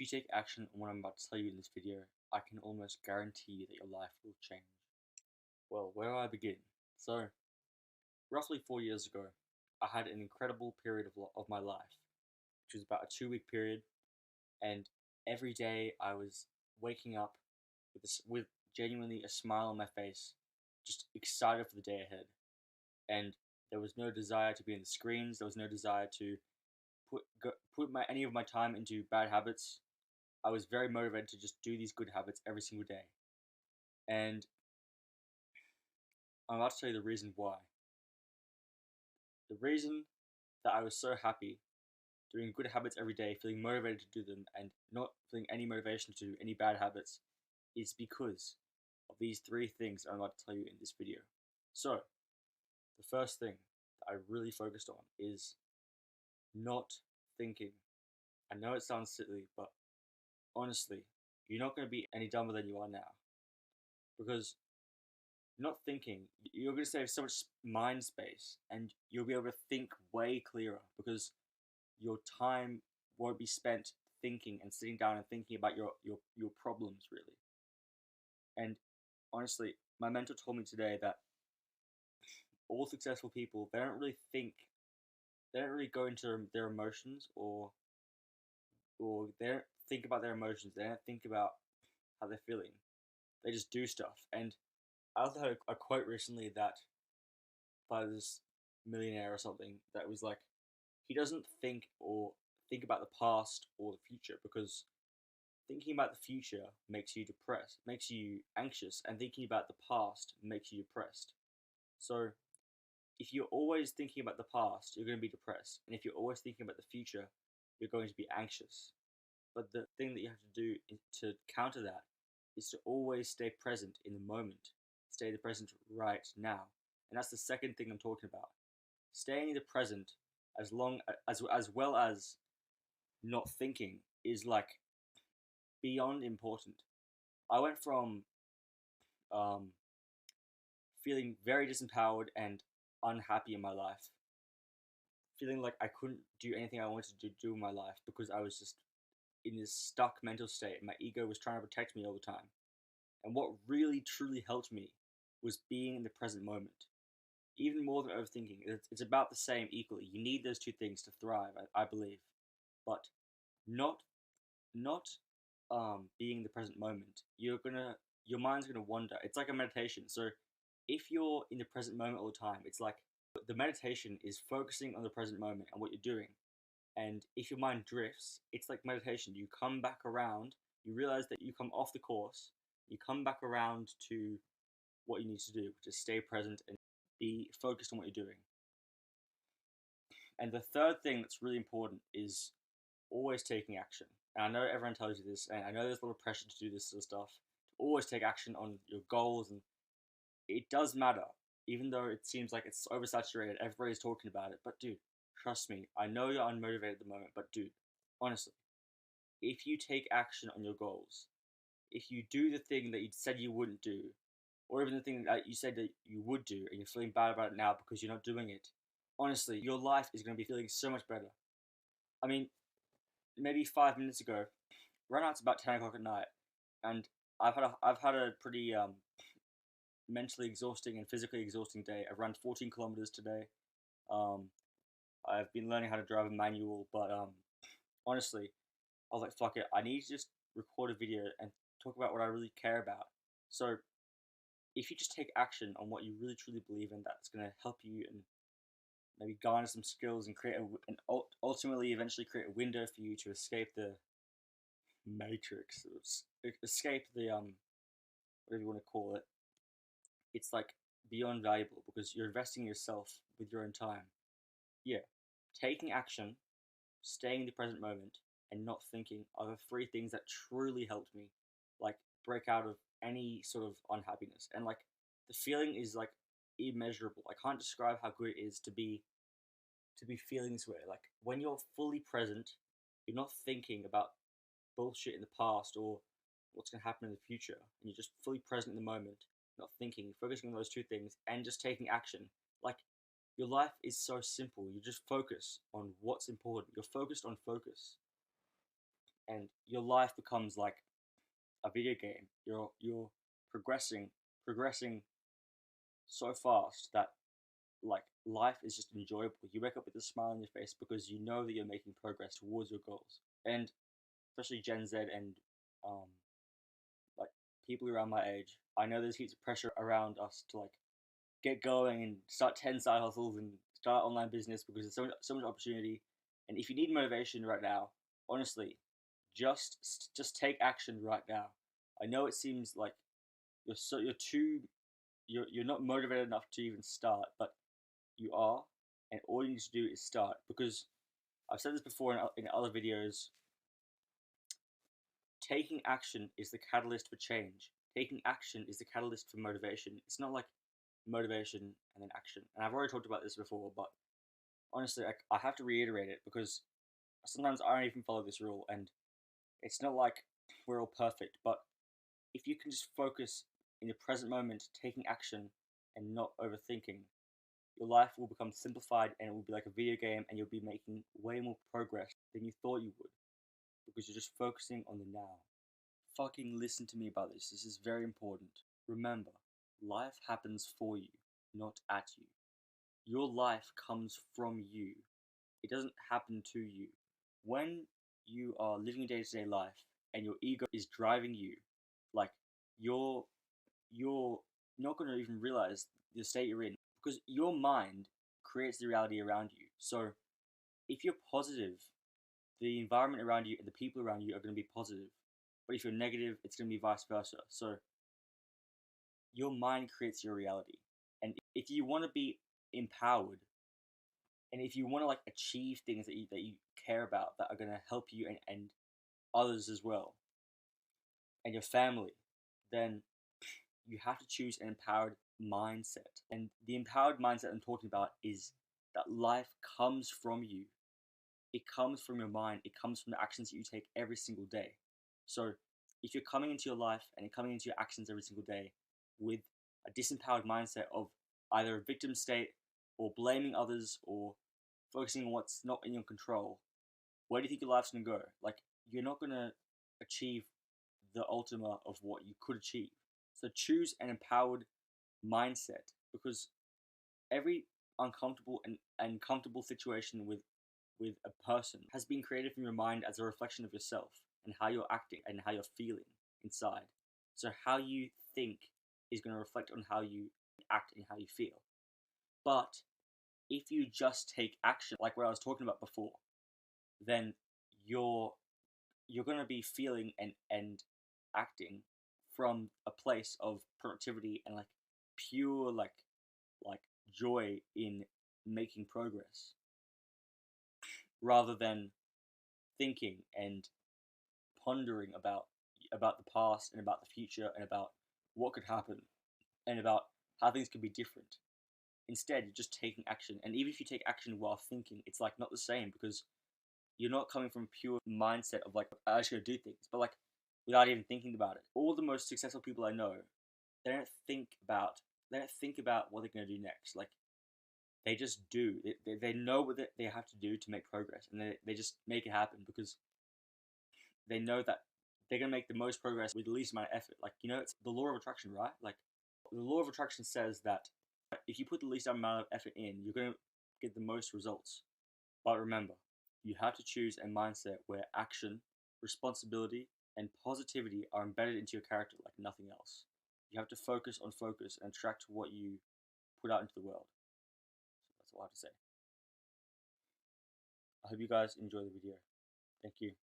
you take action on what I'm about to tell you in this video, I can almost guarantee that your life will change. Well, where do I begin? So, roughly 4 years ago, I had an incredible period of my life, which was about a 2 week period, and every day I was waking up with genuinely a smile on my face, just excited for the day ahead. And there was no desire to be in the screens, there was no desire to put any of my time into bad habits. I was very motivated to just do these good habits every single day. And I'm about to tell you the reason why. The reason that I was so happy doing good habits every day, feeling motivated to do them, and not feeling any motivation to do any bad habits is because of these three things I'm about to tell you in this video. So, the first thing that I really focused on is not thinking. I know it sounds silly, but honestly, you're not going to be any dumber than you are now. Because not thinking, you're going to save so much mind space and you'll be able to think way clearer because your time won't be spent thinking and sitting down and thinking about your problems, really. And honestly, my mentor told me today that all successful people, they don't really think, they don't really go into their emotions, or they don't think about their emotions, they don't think about how they're feeling. They just do stuff. And I also had a quote recently that by this millionaire or something that was like, he doesn't think about the past or the future, because thinking about the future makes you depressed, makes you anxious, and thinking about the past makes you depressed. So if you're always thinking about the past, you're going to be depressed, and if you're always thinking about the future, you're going to be anxious. But the thing that you have to do to counter that is to always stay present in the moment, stay the present right now. And that's the second thing I'm talking about. Staying in the present as well as not thinking is like beyond important. I went from um, feeling very disempowered and unhappy in my life, feeling like I couldn't do anything I wanted to do in my life because I was just in this stuck mental state. My ego was trying to protect me all the time. And what really truly helped me was being in the present moment. Even more than overthinking, it's about the same equally. You need those two things to thrive, I believe. But not not being in the present moment, your mind's gonna wander. It's like a meditation. So if you're in the present moment all the time, it's like the meditation is focusing on the present moment and what you're doing. And if your mind drifts, it's like meditation. You come back around, you realize that you come off the course, you come back around to what you need to do, which is stay present and be focused on what you're doing. And the third thing that's really important is always taking action. And I know everyone tells you this, and I know there's a lot of pressure to do this sort of stuff, to always take action on your goals, and it does matter, even though it seems like it's oversaturated, everybody's talking about it. But dude, trust me, I know you're unmotivated at the moment, but dude, honestly, if you take action on your goals, if you do the thing that you said you wouldn't do, or even the thing that you said that you would do, and you're feeling bad about it now because you're not doing it, honestly, your life is going to be feeling so much better. I mean, maybe 5 minutes ago, right now it's about 10 o'clock at night, and I've had a pretty mentally exhausting and physically exhausting day. I've run 14 kilometers today. Um, I've been learning how to drive a manual, but honestly, I was like, fuck it, I need to just record a video and talk about what I really care about. So if you just take action on what you really truly believe in, that's going to help you and maybe garner some skills and and ultimately eventually create a window for you to escape the matrix, escape the whatever you want to call it. It's like beyond valuable because you're investing in yourself with your own time. Yeah, taking action, staying in the present moment, and not thinking are the three things that truly helped me, like, break out of any sort of unhappiness. And like, the feeling is like immeasurable. I can't describe how good it is to be feeling this way. Like, when you're fully present, you're not thinking about bullshit in the past or what's going to happen in the future, and you're just fully present in the moment, not thinking, focusing on those two things, and just taking action. Like, your life is so simple. You just focus on what's important. You're focused on focus. and your life becomes like a video game. You're progressing so fast that like life is just enjoyable. You wake up with a smile on your face because you know that you're making progress towards your goals. And especially Gen Z and um like people around my age, I know there's heaps of pressure around us to like get going and start 10 side hustles and start online business because there's so much opportunity. And if you need motivation right now, honestly, just take action right now. I know it seems like you're not motivated enough to even start, but you are, and all you need to do is start. Because I've said this before in other videos. Taking action is the catalyst for change. Taking action is the catalyst for motivation. It's not like motivation and then action. And I've already talked about this before, but honestly, I have to reiterate it because sometimes I don't even follow this rule, and it's not like we're all perfect. But if you can just focus in the present moment, taking action and not overthinking, your life will become simplified and it will be like a video game, and you'll be making way more progress than you thought you would because you're just focusing on the now. Fucking listen to me about this. This is very important. Remember, life happens for you, not at you. Your life comes from you. It doesn't happen to you. When you are living a day-to-day life and your ego is driving you, like you're not going to even realize the state you're in because your mind creates the reality around you. So if you're positive, the environment around you and the people around you are going to be positive. But if you're negative, it's going to be vice versa. So your mind creates your reality. And if you want to be empowered, and if you want to like achieve things that you care about that are going to help you and others as well, and your family, then you have to choose an empowered mindset. And the empowered mindset I'm talking about is that life comes from you. It comes from your mind. It comes from the actions that you take every single day. So if you're coming into your life and you're coming into your actions every single day with a disempowered mindset of either a victim state or blaming others or focusing on what's not in your control, where do you think your life's gonna go? Like, you're not gonna achieve the ultima of what you could achieve. So choose an empowered mindset because every uncomfortable and comfortable situation with a person has been created from your mind as a reflection of yourself and how you're acting and how you're feeling inside. So how you think is going to reflect on how you act and how you feel. But if you just take action, like what I was talking about before, then you're you're going to be feeling and acting from a place of productivity and like pure like joy in making progress rather than thinking and pondering about the past and about the future and about what could happen and about how things could be different. Instead, you're just taking action. And even if you take action while thinking, it's like not the same because you're not coming from a pure mindset of like I just gotta do things, but like without even thinking about it. All the most successful people I know, they don't think about they don't think about what they're gonna do next. Like they just do. They know what they have to do to make progress, and they just make it happen because they know that they're gonna make the most progress with the least amount of effort. Like it's the law of attraction, right? Like the law of attraction says that if you put the least amount of effort in, you're gonna get the most results. But remember, you have to choose a mindset where action, responsibility, and positivity are embedded into your character like nothing else. You have to focus on focus and attract what you put out into the world. So that's all I have to say. I hope you guys enjoy the video. Thank you.